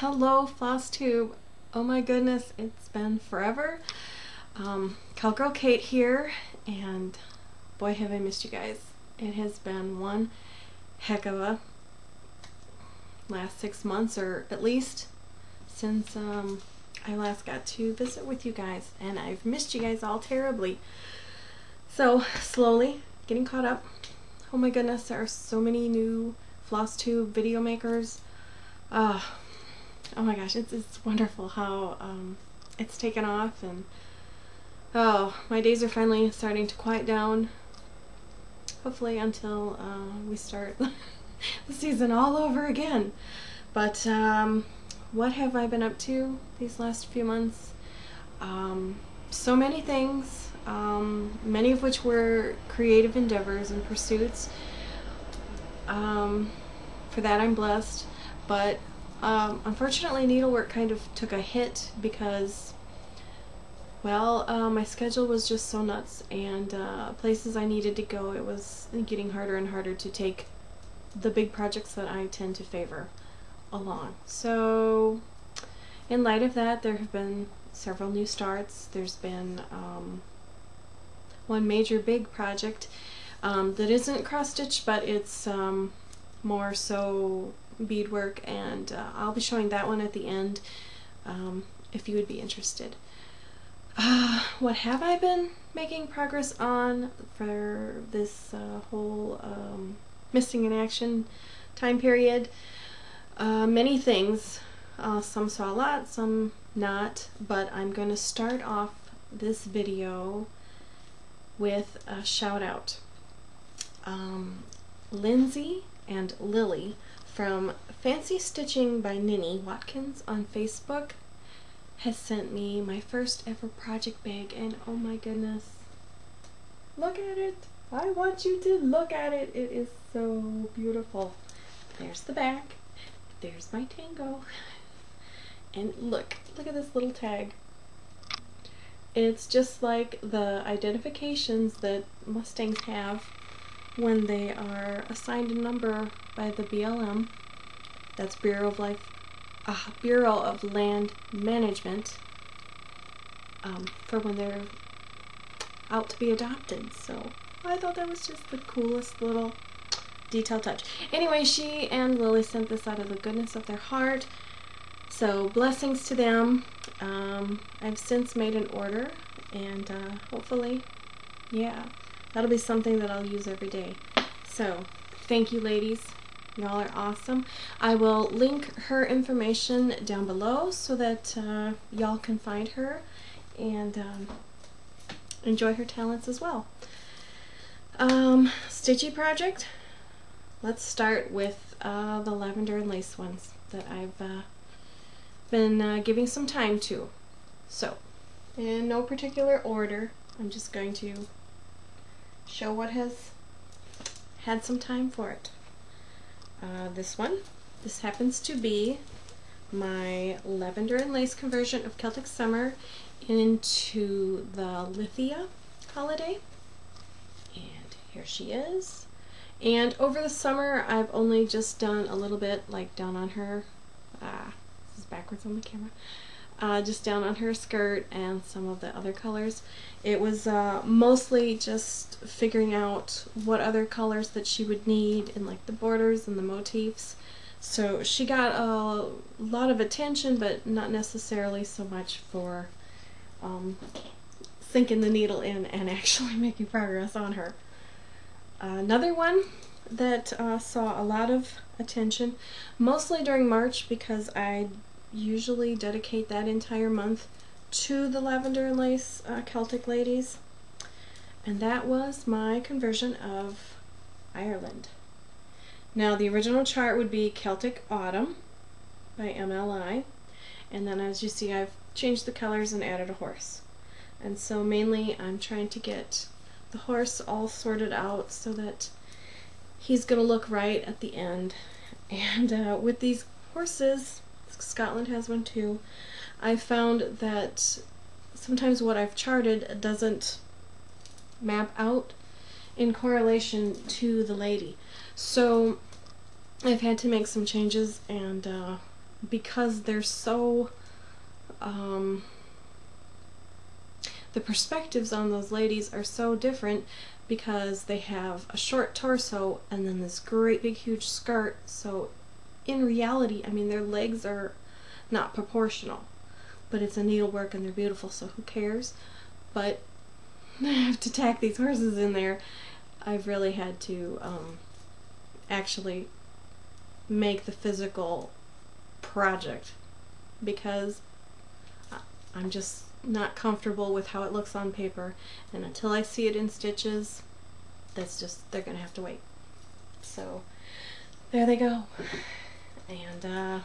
Hello, FlossTube. Oh my goodness, it's been forever. Cowgirl Kate here, and boy have I missed you guys. It has been one heck of a last 6 months, or at least since I last got to visit with you guys, and I've missed you guys all terribly. So slowly getting caught up. Oh my goodness, there are so many new FlossTube video makers. Oh my gosh, it's wonderful how it's taken off, and oh, my days are finally starting to quiet down, hopefully until we start the season all over again. But what have I been up to these last few months? So many things, many of which were creative endeavors and pursuits. For that I'm blessed, but unfortunately needlework kind of took a hit because, well, my schedule was just so nuts, and places I needed to go, it was getting harder and harder to take the big projects that I tend to favor along. So in light of that, there have been several new starts. There's been one major big project that isn't cross-stitch, but it's more so beadwork, and I'll be showing that one at the end if you would be interested. What have I been making progress on for this whole missing in action time period? Many things. Some saw a lot, some not, but I'm going to start off this video with a shout out. Lindsay and Lily from Fancy Stitching by Ninny Watkins on Facebook has sent me my first ever project bag, and oh my goodness, look at it. I want you to look at it. It is so beautiful. There's the back. There's my tango. And look at this little tag. It's just like the identifications that Mustangs have when they are assigned a number by the BLM. That's Bureau of Land Management, for when they're out to be adopted. So I thought that was just the coolest little detail touch. Anyway, she and Lily sent this out of the goodness of their heart, so blessings to them. I've since made an order, and hopefully, yeah, that'll be something that I'll use every day. So thank you, ladies. Y'all are awesome. I will link her information down below so that y'all can find her and enjoy her talents as well. Stitchy project. Let's start with the lavender and lace ones that I've been giving some time to. So, in no particular order, I'm just going to show what has had some time for it. This happens to be my lavender and lace conversion of Celtic Summer into the Lithia holiday, and here she is. And over the summer I've only just done a little bit, like down on her, this is backwards on the camera, just down on her skirt and some of the other colors. It was mostly just figuring out what other colors that she would need in like the borders and the motifs. So she got a lot of attention, but not necessarily so much for sinking the needle in and actually making progress on her. Another one that saw a lot of attention, mostly during March, because I usually dedicate that entire month to the lavender and lace Celtic ladies, and that was my conversion of Ireland. Now the original chart would be Celtic Autumn by MLI, and then as you see I've changed the colors and added a horse. And so mainly I'm trying to get the horse all sorted out so that he's gonna look right at the end. And with these horses, Scotland has one too, I found that sometimes what I've charted doesn't map out in correlation to the lady. So I've had to make some changes and because they're so, the perspectives on those ladies are so different, because they have a short torso and then this great big huge skirt, so in reality, I mean, their legs are not proportional, but it's a needlework and they're beautiful, so who cares? But I have to tack these horses in there. I've really had to actually make the physical project, because I'm just not comfortable with how it looks on paper, and until I see it in stitches, that's just, they're gonna have to wait. So there they go. And the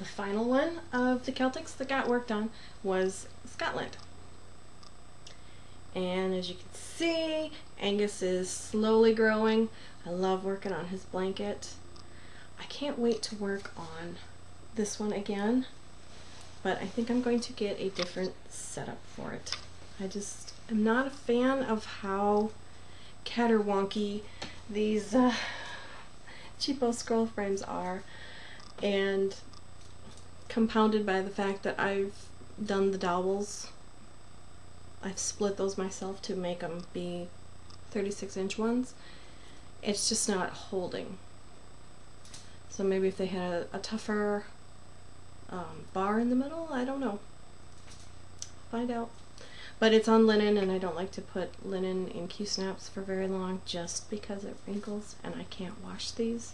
final one of the Celtics that got worked on was Scotland. And as you can see, Angus is slowly growing. I love working on his blanket. I can't wait to work on this one again, but I think I'm going to get a different setup for it. I just am not a fan of how caterwonky these cheapo scroll frames are, and compounded by the fact that I've done the dowels. I've split those myself to make them be 36-inch ones. It's just not holding. So maybe if they had a tougher bar in the middle, I don't know. Find out. But it's on linen, and I don't like to put linen in Q-snaps for very long just because it wrinkles, and I can't wash these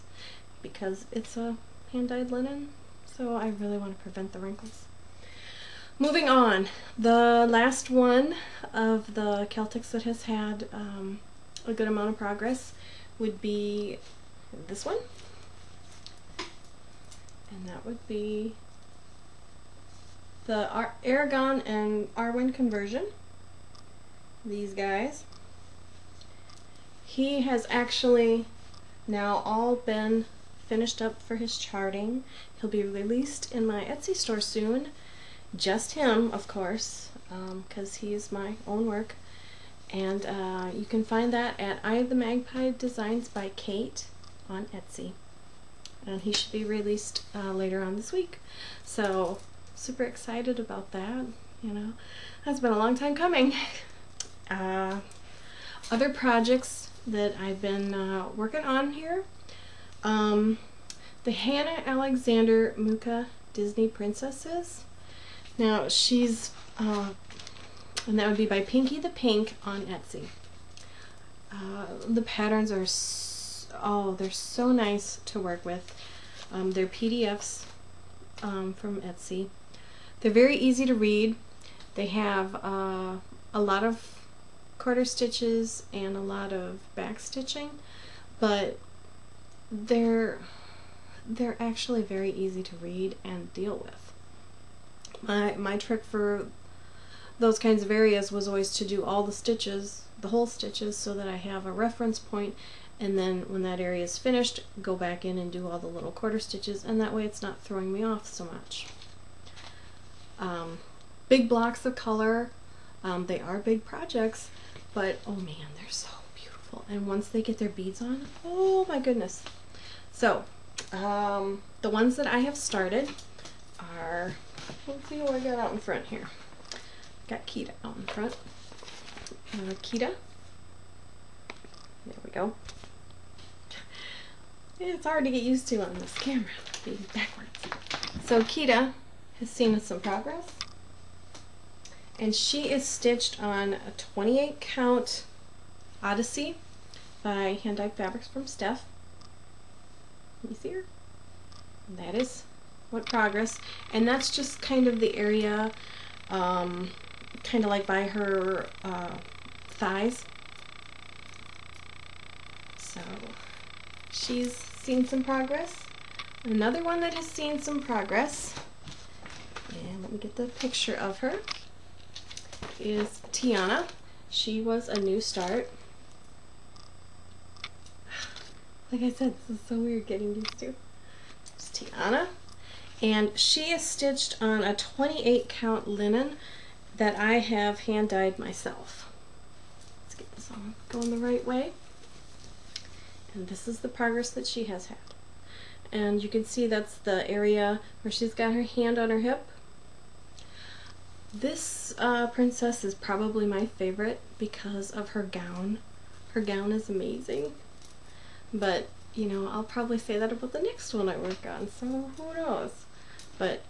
because it's a hand-dyed linen, so I really want to prevent the wrinkles. Moving on, the last one of the Celtics that has had a good amount of progress would be this one, and that would be the Aragon and Arwen conversion. These guys. He has actually now all been finished up for his charting. He'll be released in my Etsy store soon. Just him, of course, because he's my own work. And you can find that at EyeoftheMagpieByKate on Etsy. And he should be released later on this week. So, super excited about that. You know, that's been a long time coming. Other projects that I've been working on here. The Hannah Alexander Muka Disney Princesses. Now she's, and that would be by Pinky the Pink on Etsy. The patterns are, they're so nice to work with. They're PDFs from Etsy. They're very easy to read. They have a lot of quarter stitches and a lot of back stitching, but they're actually very easy to read and deal with. My trick for those kinds of areas was always to do all the stitches, the whole stitches, so that I have a reference point, and then when that area is finished, go back in and do all the little quarter stitches, and that way it's not throwing me off so much. Big blocks of color. They are big projects, but oh man, they're so beautiful. And once they get their beads on, oh my goodness. So, the ones that I have started are, let's see what I got out in front here. Got Kita out in front. Kita. There we go. It's hard to get used to on this camera, being backwards. So Kita has seen some progress, and she is stitched on a 28 count Odyssey by Hand Dyed Fabrics from Steph. Let me see her. And that is what progress, and that's just kind of the area, kind of like by her thighs. So she's seen some progress. Another one that has seen some progress, and let me get the picture of her, is Tiana. She was a new start. Like I said, this is so weird getting used to. It's Tiana, and she is stitched on a 28 count linen that I have hand dyed myself. Let's get this all going the right way. And this is the progress that she has had. And you can see that's the area where she's got her hand on her hip. This princess is probably my favorite because of her gown. Her gown is amazing. But, you know, I'll probably say that about the next one I work on, so who knows. But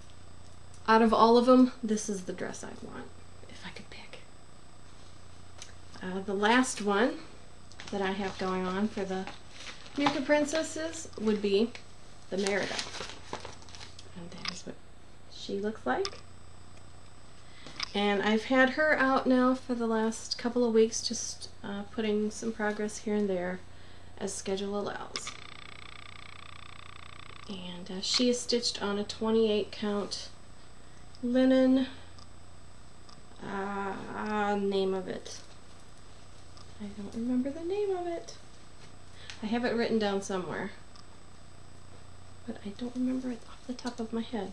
out of all of them, this is the dress I'd want, if I could pick. The last one that I have going on for the Mirka princesses would be the Merida. And that is what she looks like. And I've had her out now for the last couple of weeks, just putting some progress here and there as schedule allows. And she is stitched on a 28 count linen. Name of it. I don't remember the name of it. I have it written down somewhere, but I don't remember it off the top of my head.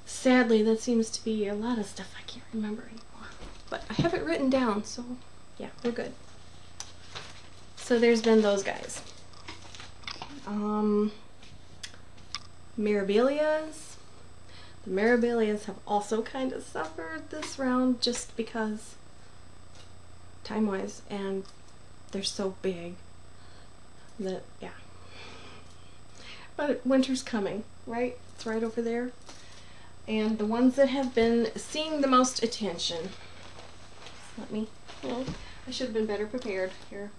Sadly, that seems to be a lot of stuff I can't remember anymore. But I have it written down, so yeah, we're good. So there's been those guys. Mirabilias. The Mirabilias have also kind of suffered this round just because time-wise, and they're so big that, yeah. But winter's coming, right? It's right over there. And the ones that have been seeing the most attention. Let me, well, I should have been better prepared here.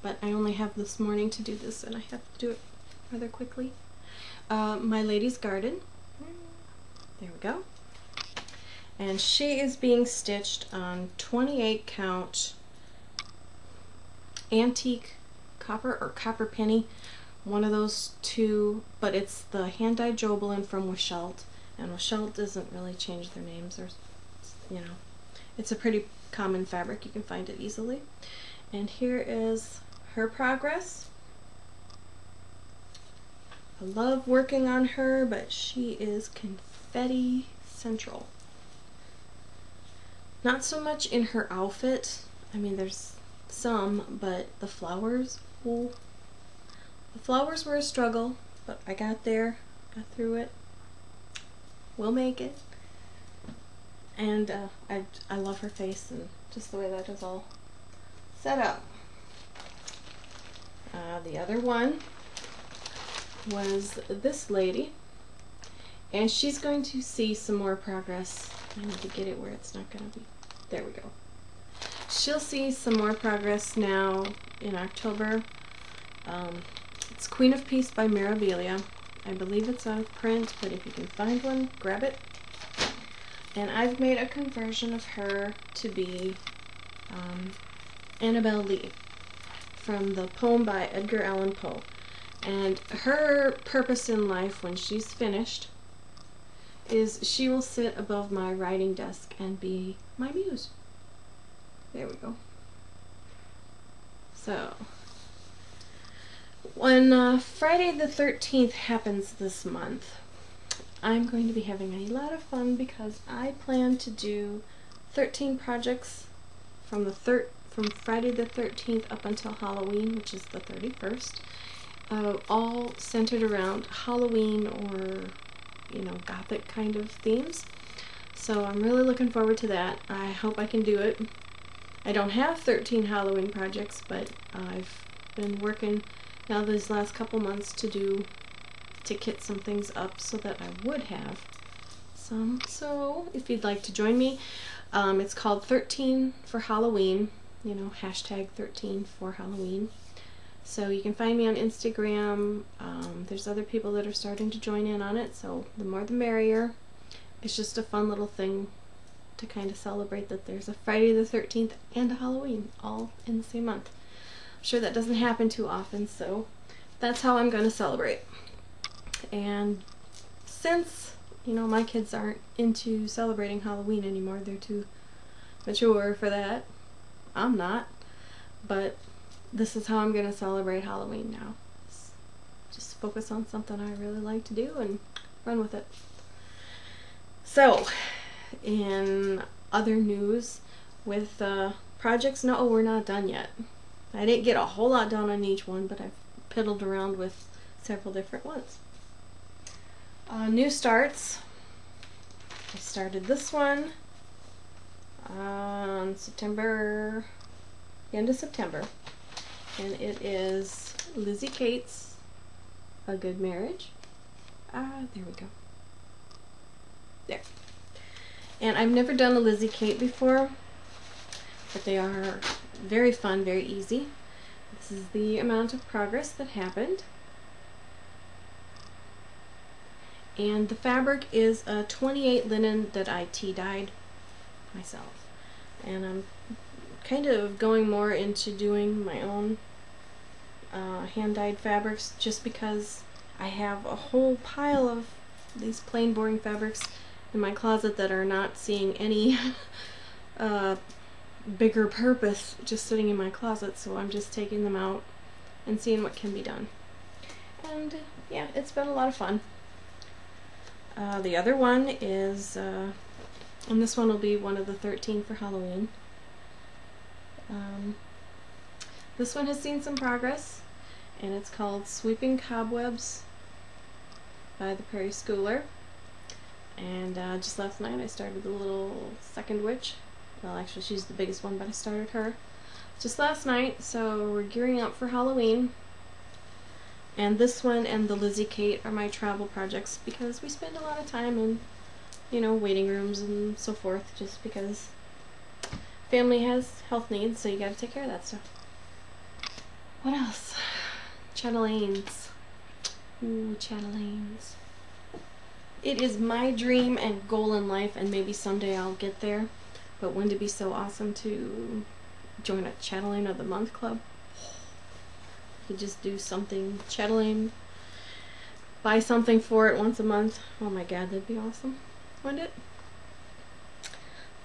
But I only have this morning to do this, and I have to do it rather quickly. My Lady's Garden. There we go. And she is being stitched on 28 count antique copper or copper penny, one of those two, but it's the hand-dyed Jobelin from Wishelt, and Wishelt doesn't really change their names, or, you know, it's a pretty common fabric, you can find it easily. And here is her progress. I love working on her, but she is confetti central. Not so much in her outfit. I mean, there's some, but the flowers, ooh. The flowers were a struggle, but I got there, got through it. We'll make it. And I love her face and just the way that is all set up. The other one was this lady, and she's going to see some more progress. I need to get it where it's not going to be. There we go. She'll see some more progress now in October. It's Queen of Peace by Mirabilia. I believe it's out of print, but if you can find one, grab it. And I've made a conversion of her to be Annabelle Lee from the poem by Edgar Allan Poe. And her purpose in life when she's finished is she will sit above my writing desk and be my muse. There we go. So, when Friday the 13th happens this month, I'm going to be having a lot of fun because I plan to do 13 projects from Friday the 13th up until Halloween, which is the 31st, all centered around Halloween or, you know, gothic kind of themes. So I'm really looking forward to that. I hope I can do it. I don't have 13 Halloween projects, but I've been working now these last couple months to kit some things up so that I would have some. So if you'd like to join me, it's called 13 for Halloween, you know, hashtag 13 for Halloween. So you can find me on Instagram. There's other people that are starting to join in on it, so the more the merrier. It's just a fun little thing to kind of celebrate that there's a Friday the 13th and a Halloween all in the same month. I'm sure that doesn't happen too often, so that's how I'm going to celebrate. And since, you know, my kids aren't into celebrating Halloween anymore, they're too mature for that. I'm not. But this is how I'm going to celebrate Halloween now. Just focus on something I really like to do and run with it. So, in other news with projects, no, we're not done yet. I didn't get a whole lot done on each one, but I've piddled around with several different ones. New starts. I started this one on end of September, and it is Lizzie Kate's A Good Marriage. There we go. There. And I've never done a Lizzie Kate before, but they are very fun, very easy. This is the amount of progress that happened. And the fabric is a 28 linen that I tea-dyed myself. And I'm kind of going more into doing my own hand-dyed fabrics, just because I have a whole pile of these plain boring fabrics in my closet that are not seeing any bigger purpose, just sitting in my closet, so I'm just taking them out and seeing what can be done. And yeah, it's been a lot of fun. The other one is, and this one will be one of the 13 for Halloween. This one has seen some progress, and it's called Sweeping Cobwebs by the Prairie Schooler. And just last night I started the little second witch. Well, actually she's the biggest one, but I started her just last night, so we're gearing up for Halloween. And this one and the Lizzie Kate are my travel projects, because we spend a lot of time in, you know, waiting rooms and so forth, just because family has health needs, so you gotta take care of that stuff. What else? Chatelaines. Ooh, chatelaines. It is my dream and goal in life, and maybe someday I'll get there, but wouldn't it be so awesome to join a Chatelaine of the Month club? You just do something, chatelaine, buy something for it once a month. Oh my god, that'd be awesome, wouldn't it?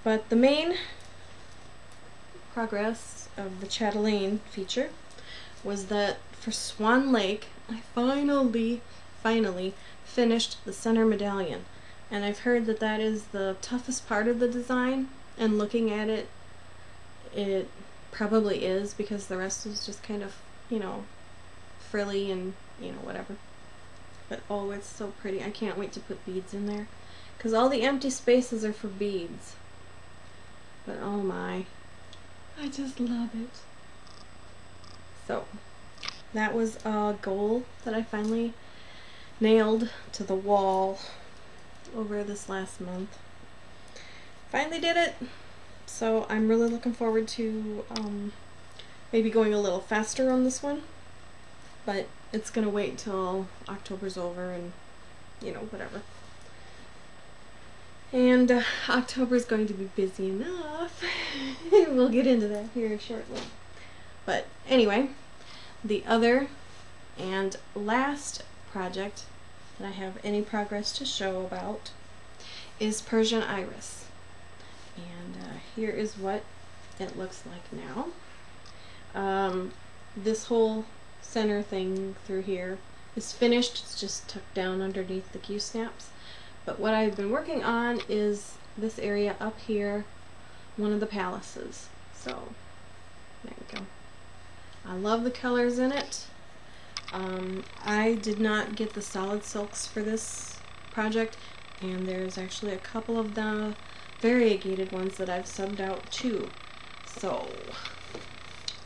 But the main progress of the chatelaine feature was that for Swan Lake, I finally finished the center medallion. And I've heard that that is the toughest part of the design, and looking at it, it probably is, because the rest is just kind of, you know, frilly and, you know, whatever. But oh, it's so pretty. I can't wait to put beads in there, because all the empty spaces are for beads. But oh my, I just love it. So that was a goal that I finally nailed to the wall over this last month. Finally did it. So I'm really looking forward to maybe going a little faster on this one, but it's gonna wait until October's over and, you know, whatever. And October's going to be busy enough. We'll get into that here shortly. But anyway, the other and last project that I have any progress to show about is Persian Iris. And here is what it looks like now. This whole center thing through here is finished. It's just tucked down underneath the Q-snaps. But what I've been working on is this area up here, one of the palaces. So there we go. I love the colors in it. I did not get the solid silks for this project, and there's actually a couple of the variegated ones that I've subbed out too. So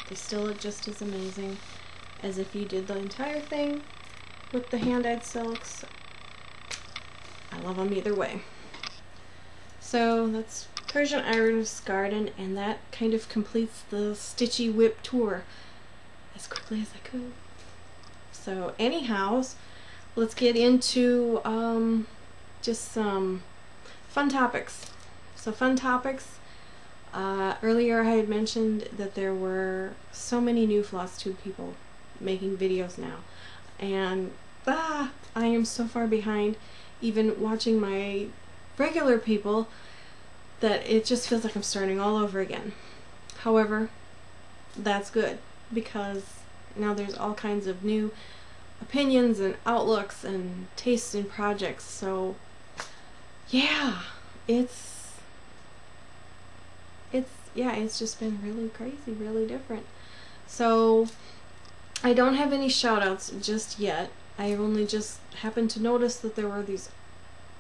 they still look just as amazing as if you did the entire thing with the hand-dyed silks. I love them either way. So that's Persian Iris Garden, and that kind of completes the Stitchy Whip tour as quickly as I could. So anyhow, let's get into just some fun topics. So fun topics. Earlier I had mentioned that there were so many new FlossTube people making videos now, and I am so far behind even watching my regular people that it just feels like I'm starting all over again. However, that's good, because now there's all kinds of new opinions and outlooks and tastes in projects. So yeah, it's just been really crazy, really different. So I don't have any shout outs just yet. I only just happened to notice that there were these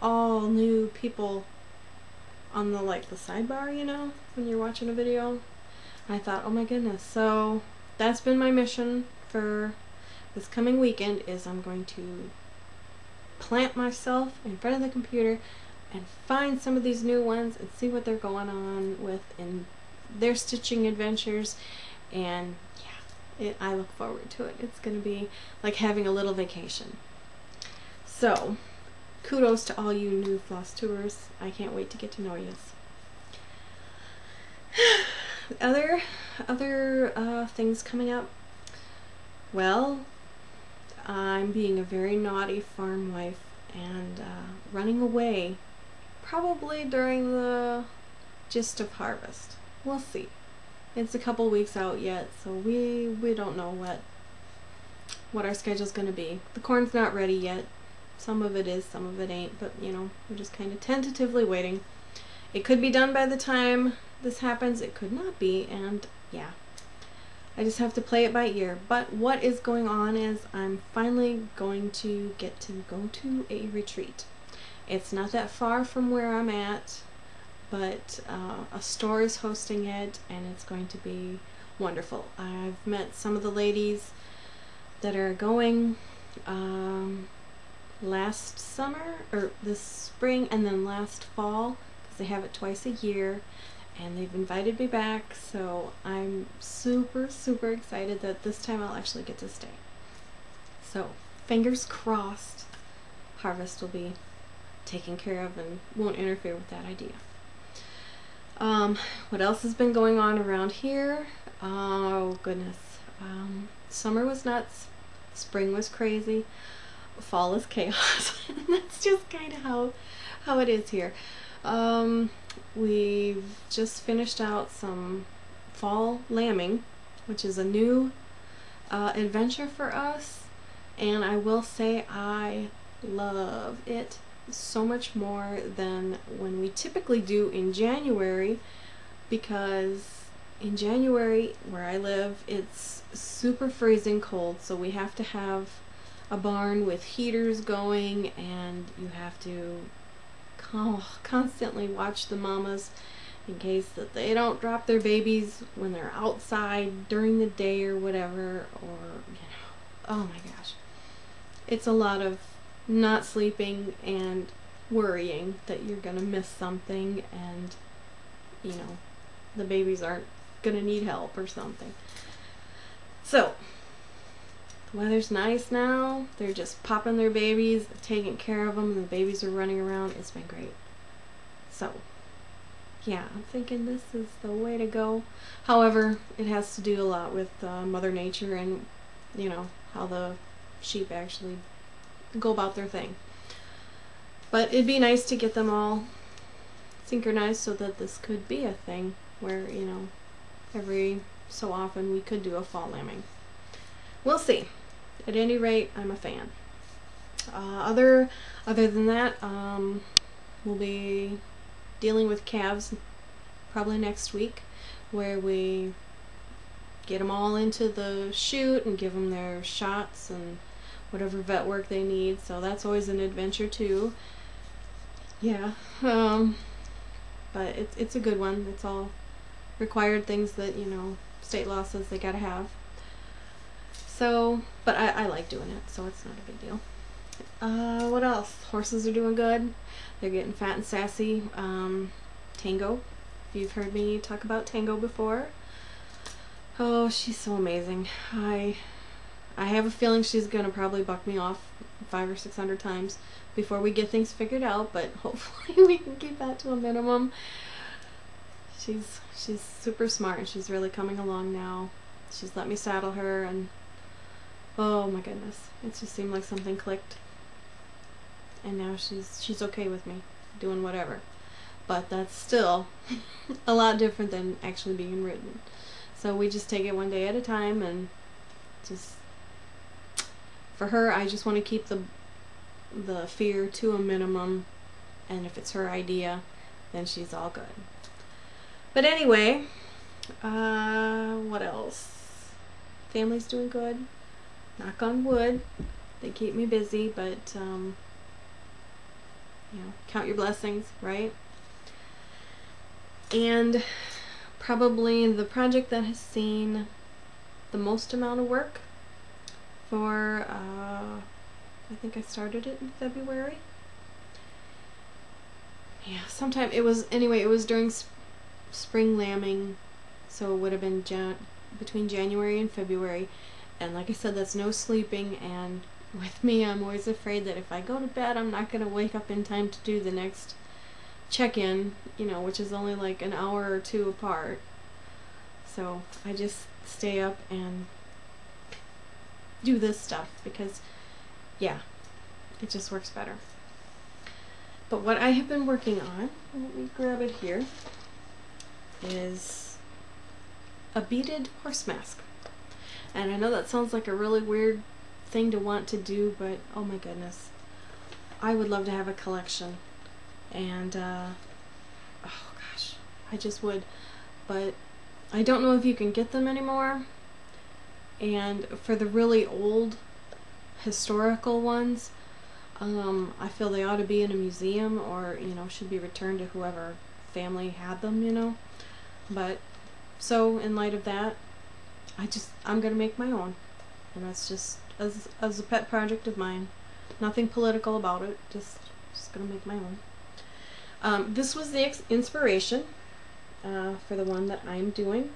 all new people on the the sidebar, you know, when you're watching a video. I thought, oh my goodness. So that's been my mission for this coming weekend, is I'm going to plant myself in front of the computer and find some of these new ones and see what they're going on with in their stitching adventures. And yeah, I look forward to it. It's going to be like having a little vacation. So kudos to all you new FlossTubers. I can't wait to get to know you. Other things coming up. Well, I'm being a very naughty farm wife and running away probably during the gist of harvest. We'll see. It's a couple weeks out yet, so we don't know what our schedule's going to be. The corn's not ready yet. Some of it is, some of it ain't, but you know, we're just kind of tentatively waiting. It could be done by the time this happens, it could not be, and yeah. I just have to play it by ear. But what is going on is I'm finally going to get to go to a retreat. It's not that far from where I'm at, but a store is hosting it, and it's going to be wonderful. I've met some of the ladies that are going last summer, or this spring, and then last fall, because they have it twice a year. And they've invited me back, so I'm super, super excited that this time I'll actually get to stay. So, fingers crossed, harvest will be taken care of and won't interfere with that idea. What else has been going on around here? Oh, goodness. Summer was nuts. Spring was crazy. Fall is chaos. That's just kind of how it is here. We've just finished out some fall lambing, which is a new adventure for us, and I will say I love it so much more than when we typically do in January, because in January where I live it's super freezing cold, so we have to have a barn with heaters going, and you have to constantly watch the mamas in case that they don't drop their babies when they're outside during the day or whatever, or you know, oh my gosh, it's a lot of not sleeping and worrying that you're gonna miss something, and you know, the babies aren't gonna need help or something. So the weather's nice now. They're just popping their babies, taking care of them, and the babies are running around. It's been great. So, yeah, I'm thinking this is the way to go. However, it has to do a lot with Mother Nature and, you know, how the sheep actually go about their thing. But it'd be nice to get them all synchronized so that this could be a thing where, you know, every so often we could do a fall lambing. We'll see. At any rate, I'm a fan. Other than that, we'll be dealing with calves probably next week, where we get them all into the chute and give them their shots and whatever vet work they need. So that's always an adventure too. Yeah, but it's a good one. It's all required things that, you know, state law says they gotta have. So, but I like doing it, so it's not a big deal. What else? Horses are doing good. They're getting fat and sassy. Tango, if you've heard me talk about Tango before. Oh, she's so amazing. I have a feeling she's gonna probably buck me off 500 or 600 times before we get things figured out, but hopefully we can keep that to a minimum. She's super smart, and she's really coming along now. She's let me saddle her, and oh my goodness, it just seemed like something clicked, and now she's okay with me doing whatever. But that's still a lot different than actually being ridden. So we just take it one day at a time, and just for her, I just want to keep the fear to a minimum, and if it's her idea, then she's all good. But anyway, what else? Family's doing good. Knock on wood. They keep me busy, but you know, count your blessings, right? And probably the project that has seen the most amount of work for, I think I started it in February. Yeah, sometime it was, anyway, it was during spring lambing, so it would have been between January and February. And like I said, that's no sleeping, and with me, I'm always afraid that if I go to bed, I'm not going to wake up in time to do the next check-in, you know, which is only like an hour or two apart. So I just stay up and do this stuff because, yeah, it just works better. But what I have been working on, let me grab it here, is a beaded horse mask. And I know that sounds like a really weird thing to want to do, but oh my goodness, I would love to have a collection. And oh gosh, I just would, but I don't know if you can get them anymore. And for the really old historical ones, I feel they ought to be in a museum, or, you know, should be returned to whoever family had them, you know. But so in light of that, I'm gonna make my own, and that's just as a pet project of mine. Nothing political about it, just gonna make my own. This was the inspiration for the one that I'm doing.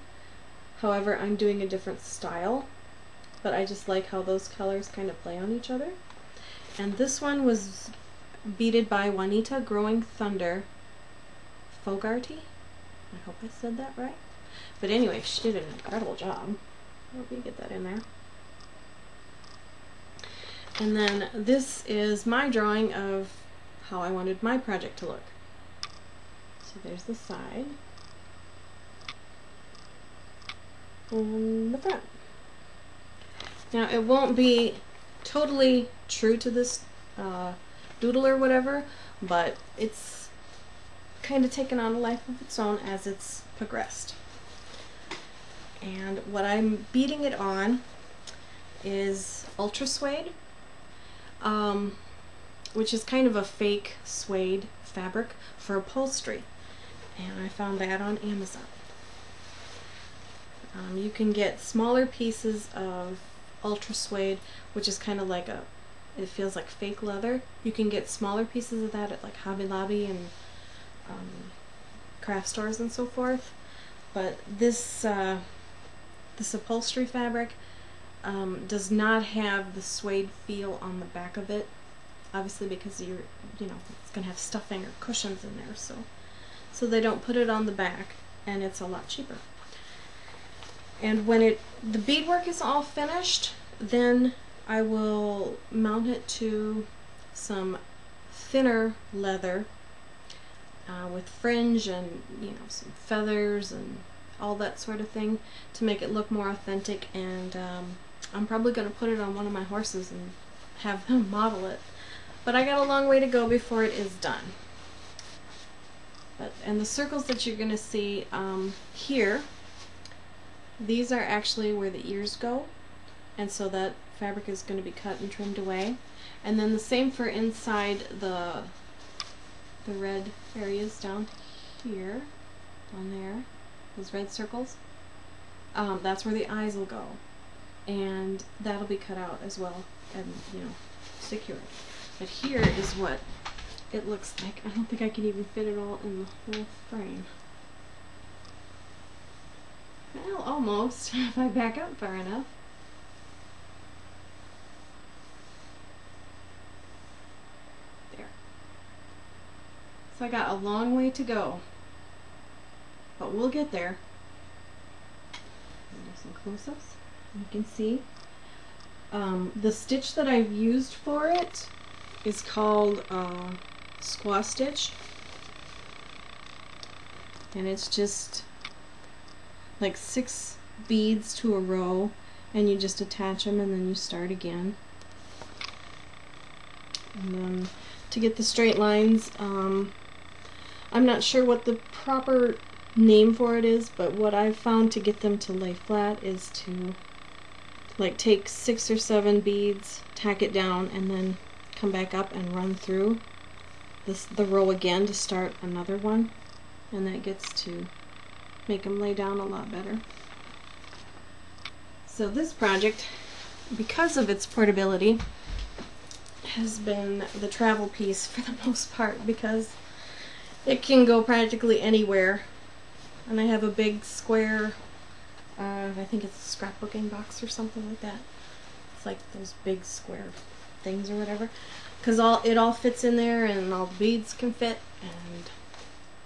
However, I'm doing a different style, but I just like how those colors kind of play on each other. And this one was beaded by Juanita Growing Thunder Fogarty. I hope I said that right. But anyway, she did an incredible job. Let me get that in there. And then this is my drawing of how I wanted my project to look. So there's the side and the front. Now it won't be totally true to this doodle or whatever, but it's kind of taken on a life of its own as it's progressed. And what I'm beading it on is ultra suede, which is kind of a fake suede fabric for upholstery, and I found that on Amazon. You can get smaller pieces of ultra suede, which is kind of like it feels like fake leather. You can get smaller pieces of that at like Hobby Lobby and craft stores and so forth. But this this upholstery fabric does not have the suede feel on the back of it, obviously because you know, it's gonna have stuffing or cushions in there, so they don't put it on the back, and it's a lot cheaper. And when the beadwork is all finished, then I will mount it to some thinner leather with fringe and, you know, some feathers and all that sort of thing to make it look more authentic. And I'm probably going to put it on one of my horses and have him model it. But I got a long way to go before it is done. And the circles that you're going to see here, these are actually where the ears go, and so that fabric is going to be cut and trimmed away. And then the same for inside the red areas down here, down there, those red circles. That's where the eyes will go, and that'll be cut out as well and, you know, secured. But here is what it looks like. I don't think I can even fit it all in the whole frame. Well, almost, if I back up far enough. There. So I got a long way to go, but we'll get there. Do some close-ups. You can see the stitch that I've used for it is called squaw stitch, and it's just like 6 beads to a row, and you just attach them and then you start again. And then to get the straight lines, I'm not sure what the proper name for it is, but what I've found to get them to lay flat is to like take 6 or 7 beads, tack it down, and then come back up and run through the row again to start another one, and that gets to make them lay down a lot better. So this project, because of its portability, has been the travel piece for the most part, because it can go practically anywhere. And I have a big square, I think it's a scrapbooking box or something like that. It's like those big square things or whatever, because it all fits in there, and all the beads can fit, and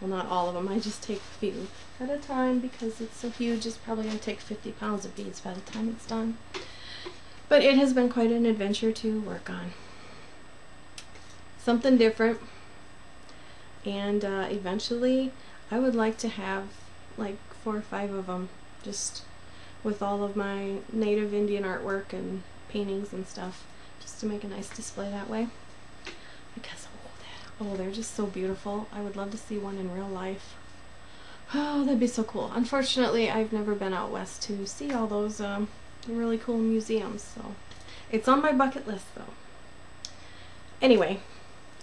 well, not all of them, I just take a few at a time because it's so huge. It's probably going to take 50 pounds of beads by the time it's done. But it has been quite an adventure to work on. Something different, and eventually I would like to have like 4 or 5 of them, just with all of my native Indian artwork and paintings and stuff, just to make a nice display that way, because they're just so beautiful. I would love to see one in real life. Oh, that'd be so cool. Unfortunately, I've never been out west to see all those really cool museums, so it's on my bucket list though. Anyway,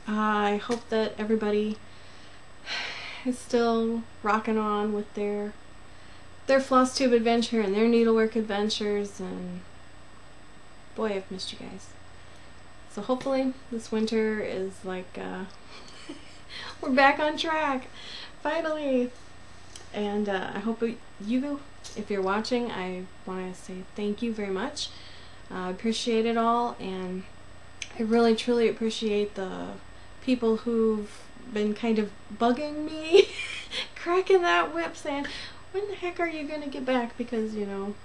I hope that everybody is still rocking on with their FlossTube adventure and their needlework adventures, and boy, I've missed you guys. So hopefully this winter is like we're back on track finally, and I hope you, if you're watching, I want to say thank you very much. I appreciate it all, and I really truly appreciate the people who've been kind of bugging me cracking that whip saying, when the heck are you gonna get back, because you know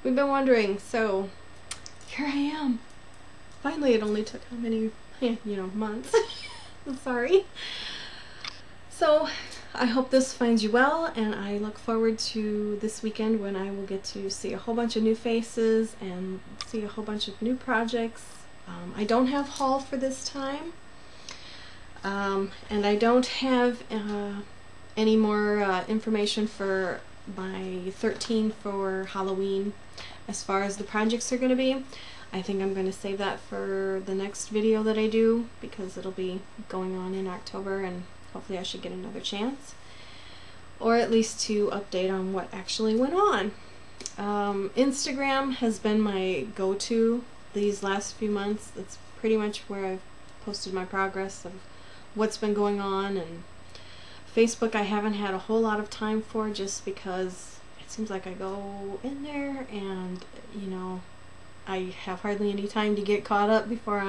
we've been wondering. So here I am. Finally, it only took how many, months. I'm sorry. So I hope this finds you well, and I look forward to this weekend when I will get to see a whole bunch of new faces and see a whole bunch of new projects. I don't have haul for this time, and I don't have any more information for my 13 for Halloween as far as the projects are going to be. I think I'm going to save that for the next video that I do, because it'll be going on in October, and hopefully I should get another chance, or at least to update on what actually went on. Instagram has been my go-to these last few months. That's pretty much where I've posted my progress of what's been going on, and Facebook I haven't had a whole lot of time for, just because it seems like I go in there and I have hardly any time to get caught up before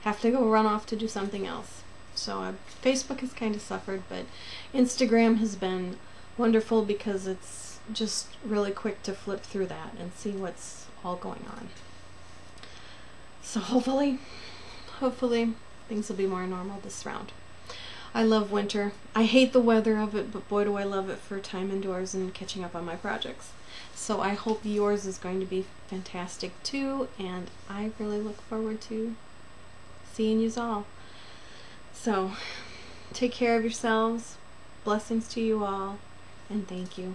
have to go run off to do something else. So Facebook has kind of suffered, but Instagram has been wonderful because it's just really quick to flip through that and see what's all going on. So hopefully things will be more normal this round. I love winter. I hate the weather of it, but boy do I love it for time indoors and catching up on my projects. So I hope yours is going to be fantastic too, and I really look forward to seeing yous all. So take care of yourselves. Blessings to you all, and thank you.